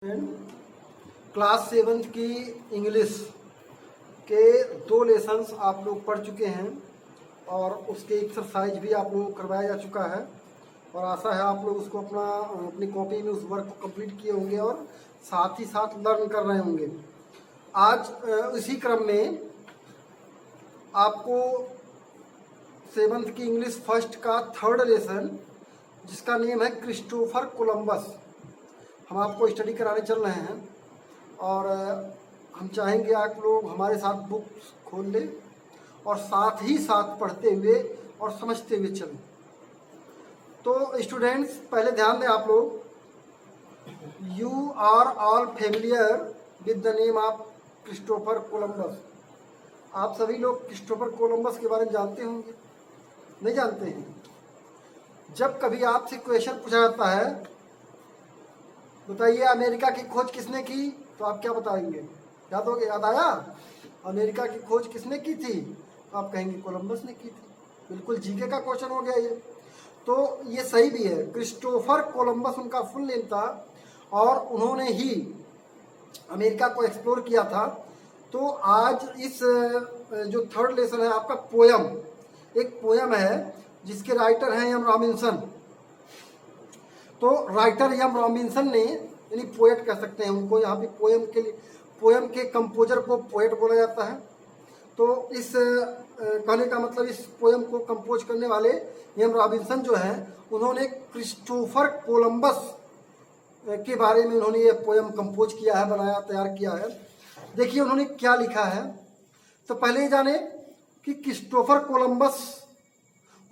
Class 7 की English के 2 lessons आप लोग पढ़ चुके हैं और उसके एक्सरसाइज भी आप लोगों को करवाया जा चुका है और आशा है आप लोग उसको अपनी कॉपी में उस वर्क को कंप्लीट किए होंगे और साथ ही साथ लर्न कर रहे होंगे। आज इसी क्रम में आपको 7th की इंग्लिश फर्स्ट का 3rd लेसन जिसका नेम है क्रिस्टोफर कोलंबस, हम आपको स्टडी कराने चल रहे हैं और हम चाहेंगे आप लोग हमारे साथ बुक्स खोल लें और साथ ही साथ पढ़ते हुए और समझते हुए चलें। तो स्टूडेंट्स पहले ध्यान दें आप लोग, you are all familiar with the name of Christopher Columbus. आप सभी लोग क्रिस्टोफर कोलंबस के बारे में जानते होंगे, नहीं जानते हैं? जब कभी आपसे क्वेश्चन पूछा जाता है बताइए अमेरिका की खोज किसने की, तो आप क्या बताएंगे? याद आया? अमेरिका की खोज किसने की थी? तो आप कहेंगे कोलंबस ने की थी। बिल्कुल जीके का क्वेश्चन हो गया ये। तो ये सही भी है, क्रिस्टोफर कोलंबस उनका फुल नेम था और उन्होंने ही अमेरिका को एक्सप्लोर किया था। तो आज इस जो 3rd लेसन है आपका पोयम, एक पोयम है जिसके राइटर हैं एम रॉबिन्सन। तो राइटर एम रॉबिन्सन ने, यानी पोएट कह सकते हैं उनको, यहाँ पे पोयम के कंपोजर को पोएट बोला जाता है। तो इस कहने का मतलब इस पोयम को कंपोज करने वाले एम रॉबिन्सन जो हैं उन्होंने क्रिस्टोफर कोलंबस के बारे में उन्होंने ये पोयम कंपोज किया है, बनाया, तैयार किया है। देखिए उन्होंने क्या लिखा है। तो पहले जाने कि Christopher Columbus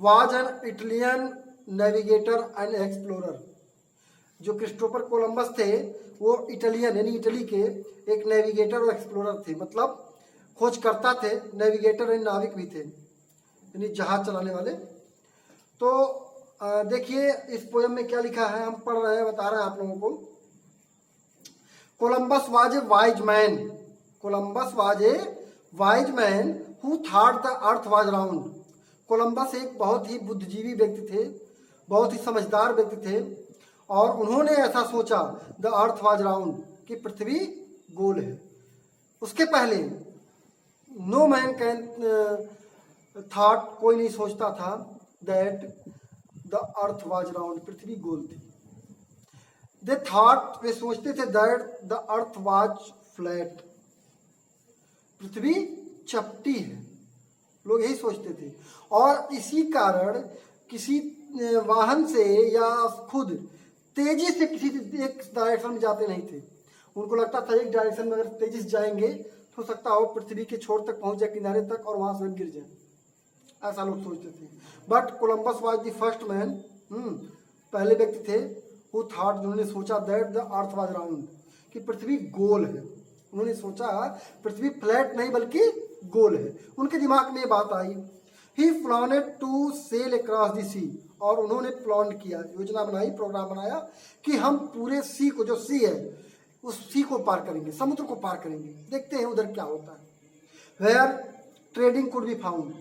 was an Italian navigator and explorer. जो क्रिस्टोफर कोलंबस थे वो इटालियन यानी इटली के एक नेविगेटर और एक्सप्लोरर थे, मतलब खोजकर्ता थे, नेविगेटर यानी नाविक भी थे, यानी जहाज चलाने वाले। तो देखिए इस पोयम में क्या लिखा है, हम पढ़ रहे हैं, बता रहे हैं आप लोगों को। Columbus was a wise man, Columbus was a wise man who thought the earth was round. Columbus एक बहुत ही बुद्धिजीवी व्यक्ति थे, बहुत ही समझदार व्यक्ति थे और उन्होंने ऐसा सोचा द अर्थ वाज राउंड, कि पृथ्वी गोल है। उसके पहले नो मैन कैन थॉट, कोई नहीं सोचता था that the earth was round, पृथ्वी गोल थी। दे थॉट, वे सोचते थे that the earth was flat, पृथ्वी चपटी है, लोग यही सोचते थे। और इसी कारण किसी वाहन से या खुद तेजी से किसी एक डायरेक्शन में जाते नहीं थे। उनको लगता था एक डायरेक्शन में अगर तेजी से जाएंगे तो सकता हो पृथ्वी के छोर तक पहुंच जाए, किनारे तक, और वहां से गिर जाए, ऐसा लोग सोचते थे। But Columbus was the first man, पहले व्यक्ति थे हु थॉट, जिन्होंने सोचा that the earth was round, कि पृथ्वी गोल है। उन्होंने सोचा पृथ्वी फ्लैट नहीं बल्कि गोल है। उनके दिमाग में ये बात आई। ही प्लानेड टू सेल अक्रॉस द सी, और उन्होंने प्लान किया, योजना बनाई, प्रोग्राम बनाया कि हम पूरे सी को, जो सी है उस सी को पार करेंगे, समुद्र को पार करेंगे, देखते हैं उधर क्या होता है। Where trading could be found,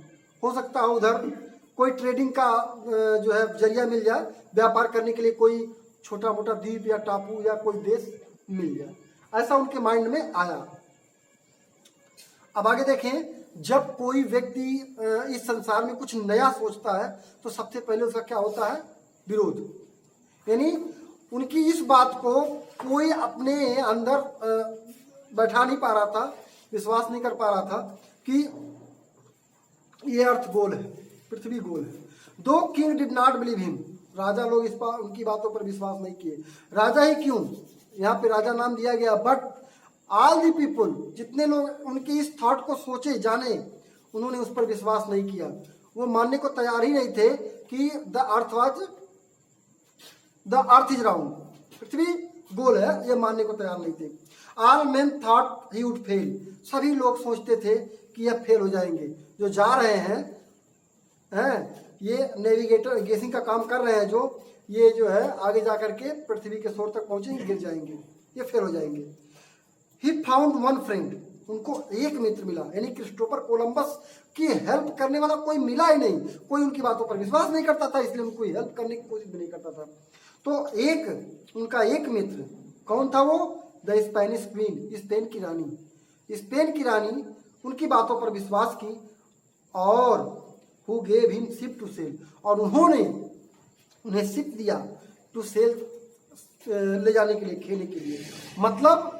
हो सकता है उधर कोई ट्रेडिंग का जो है जरिया मिल जाए, व्यापार करने के लिए कोई छोटा मोटा द्वीप या टापू या कोई देश मिल जाए, ऐसा उनके माइंड में आया। अब आगे देखें, जब कोई व्यक्ति इस संसार में कुछ नया सोचता है तो सबसे पहले उसका क्या होता है? विरोध। यानी उनकी इस बात को कोई अपने अंदर बैठा नहीं पा रहा था, विश्वास नहीं कर पा रहा था कि ये अर्थ गोल है, पृथ्वी गोल है। Though king did not believe him, राजा लोग इस पर उनकी बातों पर विश्वास नहीं किए। राजा ही क्यों, यहाँ पे राजा नाम दिया गया, बट ऑल दी पीपुल, जितने लोग उनके इस थॉट को सोचे जाने, उन्होंने उस पर विश्वास नहीं किया। वो मानने को तैयार ही नहीं थे कि द अर्थ इज राउंड, पृथ्वी गोल है, ये मानने को तैयार नहीं थे। All main thought he would fail, सभी लोग सोचते थे कि यह फेल हो जाएंगे। जो जा रहे हैं ये नेविगेटर गेसिंग का काम कर रहे हैं, जो ये जो है आगे जा करके पृथ्वी के छोर तक पहुंचेंगे, गिर जाएंगे, ये फेल हो जाएंगे। ही फाउंड वन फ्रेंड, उनको एक मित्र मिला, यानी क्रिस्टोफर कोलंबस की हेल्प करने वाला कोई मिला ही नहीं। कोई उनकी बातों पर विश्वास नहीं करता था, इसलिए उनको हेल्प करने की कोशिश भी नहीं करता था। तो एक उनका एक मित्र कौन था वो? द स्पेनिश क्वीन, स्पेन की रानी। स्पेन की रानी उनकी बातों पर विश्वास की और who gave him ship to sail, और उन्होंने उन्हें शिप दिया टू सेल, ले जाने के लिए, खेलने के लिए। मतलब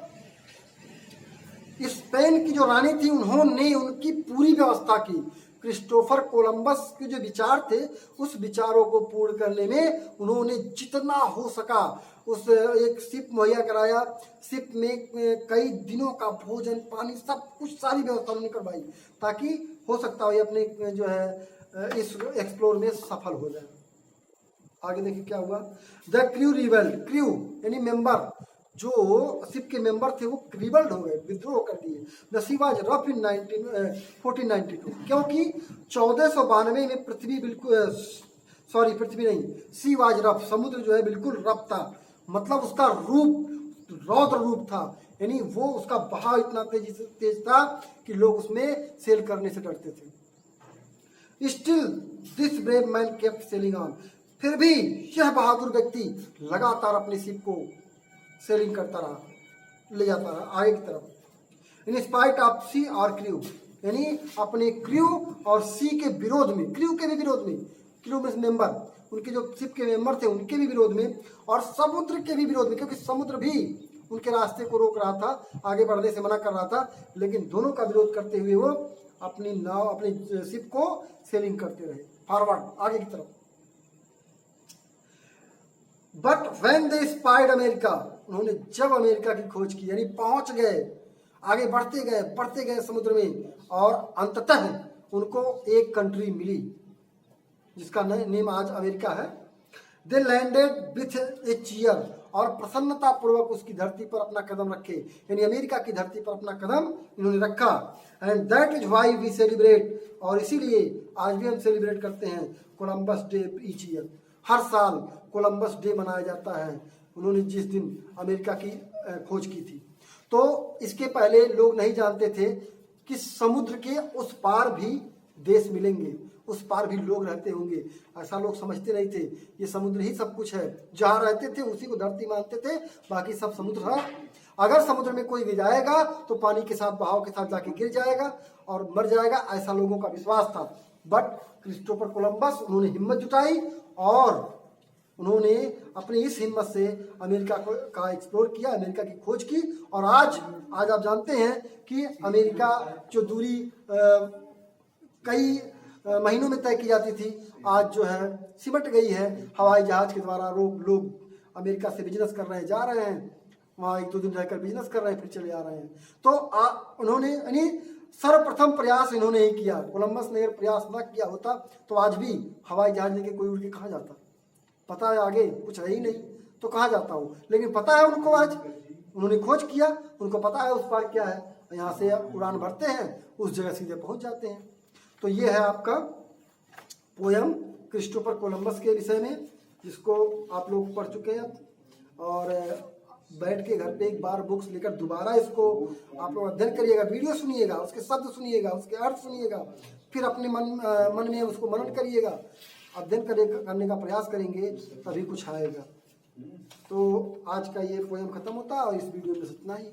स्पेन की जो रानी थी उन्होंने उनकी पूरी व्यवस्था की। क्रिस्टोफर कोलंबस के जो विचार थे उस विचारों को पूर्ण करने में उन्होंने जितना हो सका उस एक शिप मुहैया कराया। शिप में कई दिनों का भोजन पानी सब कुछ सारी व्यवस्था उन्होंने करवाई ताकि हो सकता हो ये अपने जो है इस एक्सप्लोर में सफल हो जाए। आगे देखिए क्या हुआ। द क्रू रिबेल्ड, क्रू यानी मेंबर, जो शिप के मेंबर थे वो रिबल्ड हो गए, विद्रोह कर दिए। द सी वाज रफ इन 1492, क्योंकि 1492 में पृथ्वी बिल्कुल, सॉरी पृथ्वी नहीं, सी वाज रफ, समुद्र जो है बिल्कुल रफ था। मतलब उसका रूप रौद्र रूप था, यानी वो उसका बहाव इतना तेज था कि लोग उसमें सेल करने से डरते थे। Still this brave man kept selling on, फिर भी यह बहादुर व्यक्ति लगातार अपने शिप को सेलिंग करता रहा, ले जाता रहा आगे की तरफ। इन स्पाइट ऑफ सी और क्रू, यानी अपने क्रू और सी के विरोध में, क्रू के भी विरोध में, क्रू में मेंबर, उनके जो शिप के मेंबर थे उनके भी विरोध में और समुद्र के भी विरोध में, क्योंकि समुद्र भी उनके रास्ते को रोक रहा था, आगे बढ़ने से मना कर रहा था। लेकिन दोनों का विरोध करते हुए वो अपनी नाव, अपनी शिप को सेलिंग करते रहे फॉरवर्ड, आगे की तरफ। But when they spied America, उन्होंने जब अमेरिका की खोज की, यानी पहुंच गए, आगे बढ़ते गए समुद्र में, और अंततः उनको एक कंट्री मिली जिसका नेम आज अमेरिका है। दे लैंडेड विथ ए चीयर, और प्रसन्नता पूर्वक उसकी धरती पर अपना कदम रखे, यानी अमेरिका की धरती पर अपना कदम इन्होंने रखा। And that is why we celebrate, और इसीलिए आज भी हम सेलिब्रेट करते हैं कोलंबस डे ईच ईयर। हर साल कोलंबस डे मनाया जाता है, उन्होंने जिस दिन अमेरिका की खोज की थी। तो इसके पहले लोग नहीं जानते थे कि समुद्र के उस पार भी देश मिलेंगे, उस पार भी लोग रहते होंगे, ऐसा लोग समझते नहीं थे। ये समुद्र ही सब कुछ है, जहाँ रहते थे उसी को धरती मानते थे, बाकी सब समुद्र था। अगर समुद्र में कोई गिर जाएगा तो पानी के साथ, बहाव के साथ जाके गिर जाएगा और मर जाएगा, ऐसा लोगों का विश्वास था। बट क्रिस्टोफर कोलंबस, उन्होंने हिम्मत जुटाई और उन्होंने अपनी इस हिम्मत से अमेरिका का एक्सप्लोर किया, अमेरिका की खोज की। और आज आप जानते हैं कि अमेरिका जो दूरी कई महीनों में तय की जाती थी, आज जो है सिमट गई है। हवाई जहाज के द्वारा लोग अमेरिका से बिजनेस कर रहे हैं, जा रहे हैं वहाँ, 1-2 दिन रहकर बिजनेस कर रहे हैं, फिर चले आ रहे हैं। तो उन्होंने यानी सर्वप्रथम प्रयास इन्होंने ही किया। कोलंबस ने अगर प्रयास न किया होता तो आज भी हवाई जहाज लेके कोई उड़ के कहाँ जाता, पता है आगे कुछ है ही नहीं, तो कहाँ जाता हूँ। लेकिन पता है उनको, आज उन्होंने खोज किया, उनको पता है उस पार क्या है, यहाँ से उड़ान भरते हैं, उस जगह सीधे पहुँच जाते हैं। तो ये है आपका पोयम क्रिस्टोफर कोलंबस के विषय में, जिसको आप लोग पढ़ चुके हैं। और बैठ के घर पे एक बार बुक्स लेकर दोबारा इसको आप लोग अध्ययन करिएगा, वीडियो सुनिएगा, उसके शब्द सुनिएगा, उसके अर्थ सुनिएगा, फिर अपने मन में उसको मनन करिएगा, अध्ययन करने का प्रयास करेंगे, तभी कुछ आएगा। तो आज का ये पोयम खत्म होता है और इस वीडियो में इतना ही।